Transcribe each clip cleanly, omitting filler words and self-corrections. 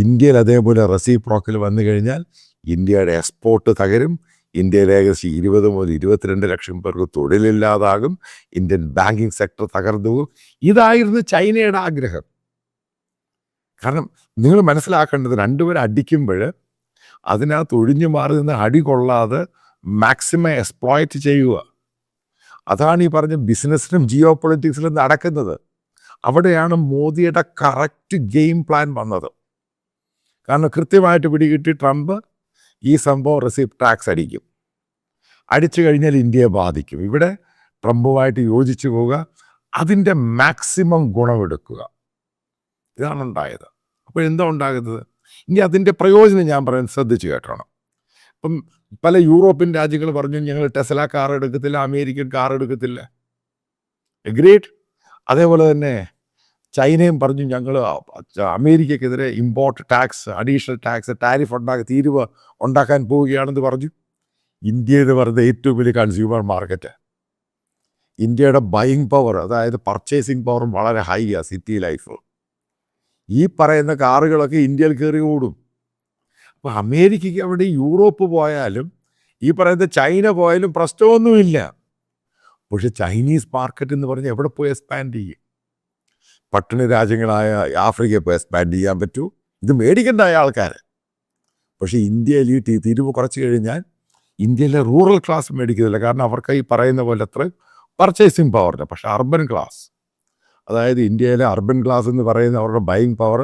ഇന്ത്യയിൽ അതേപോലെ റെസിപ്രോക്കൽ വന്നു കഴിഞ്ഞാൽ ഇന്ത്യയുടെ എക്സ്പോർട്ട് തകരും. ഇന്ത്യയിൽ ഏകദേശം 20 മുതൽ 22 ലക്ഷം പേർക്ക് തൊഴിലില്ലാതാകും. ഇന്ത്യൻ ബാങ്കിങ് സെക്ടർ തകർന്നു പോകും. ഇതായിരുന്നു ചൈനയുടെ ആഗ്രഹം. കാരണം നിങ്ങൾ മനസ്സിലാക്കേണ്ടത്, രണ്ടുപേരും അടിക്കുമ്പോൾ അതിനകത്ത് ഒഴിഞ്ഞു മാറി നിന്ന് അടി കൊള്ളാതെ മാക്സിമം എക്സ്പ്ലോയിറ്റ് ചെയ്യുക. അതാണ് ഈ പറഞ്ഞ ബിസിനസ്സിലും ജിയോ പൊളിറ്റിക്സിലും നടക്കുന്നത്. അവിടെയാണ് മോദിയുടെ കറക്റ്റ് ഗെയിം പ്ലാൻ വന്നത്. കാരണം കൃത്യമായിട്ട് പിടികിട്ടി ട്രംപ് ഈ സംഭവം റെസിപ്റ്റ് ടാക്സ് അടിക്കും. അടിച്ചു കഴിഞ്ഞാൽ ഇന്ത്യയെ ബാധിക്കും. ഇവിടെ ട്രംപുമായിട്ട് യോജിച്ചു പോവുക, അതിൻ്റെ മാക്സിമം ഗുണമെടുക്കുക. ഇതാണ് ഉണ്ടായത്. അപ്പോൾ എന്താ ഉണ്ടാകുന്നത്? ഇനി അതിൻ്റെ പ്രയോജനം ഞാൻ പറയാൻ ശ്രദ്ധിച്ചു കേട്ടോണം. ഇപ്പം പല യൂറോപ്യൻ രാജ്യങ്ങൾ പറഞ്ഞു ഞങ്ങൾ ടെസ്ല കാർ എടുക്കത്തില്ല, അമേരിക്കൻ കാർ എടുക്കത്തില്ല. എഗ്രീഡ്. അതേപോലെ തന്നെ ചൈനയും പറഞ്ഞു ഞങ്ങൾ അമേരിക്കക്കെതിരെ import tax, additional tax, tariff തീരുവ ഉണ്ടാക്കാൻ പോവുകയാണെന്ന് പറഞ്ഞു. ഇന്ത്യയിൽ പറയുന്നത് ഏറ്റവും വലിയ കൺസ്യൂമർ മാർക്കറ്റ്. ഇന്ത്യയുടെ ബൈയിങ് പവർ, അതായത് പർച്ചേസിങ് പവറും വളരെ ഹൈ ആ സിറ്റി ലൈഫ്. ഈ പറയുന്ന കാറുകളൊക്കെ ഇന്ത്യയിൽ കയറി ഓടും. അപ്പോൾ അമേരിക്കയ്ക്ക് അവിടെ യൂറോപ്പ് പോയാലും ഈ പറയുന്ന ചൈന പോയാലും പ്രശ്നമൊന്നുമില്ല. പക്ഷെ ചൈനീസ് മാർക്കറ്റ് എന്ന് പറഞ്ഞാൽ എവിടെ പോയി എക്സ്പാൻഡ് ചെയ്യും? പട്ടിണി രാജ്യങ്ങളായ ആഫ്രിക്കയിൽ പോയി എക്സ്പാൻഡ് ചെയ്യാൻ പറ്റൂ. ഇത് മേടിക്കണ്ടായ ആൾക്കാർ. പക്ഷേ ഇന്ത്യയിൽ ഈ തിരിവ് കുറച്ച് കഴിഞ്ഞാൽ ഇന്ത്യയിലെ റൂറൽ ക്ലാസ് മേടിക്കുന്നില്ല. കാരണം അവർക്ക് ഈ പറയുന്ന പോലെ അത്ര പർച്ചേസിങ് പവറില്ല. പക്ഷേ അർബൻ ക്ലാസ്, അതായത് ഇന്ത്യയിലെ അർബൻ ക്ലാസ് എന്ന് പറയുന്ന അവരുടെ ബൈയിങ് പവർ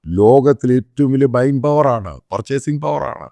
ലോകത്തിലെ ഏറ്റവും വലിയ ബൈയിങ് പവറാണ്, പർച്ചേസിങ് പവറാണ്.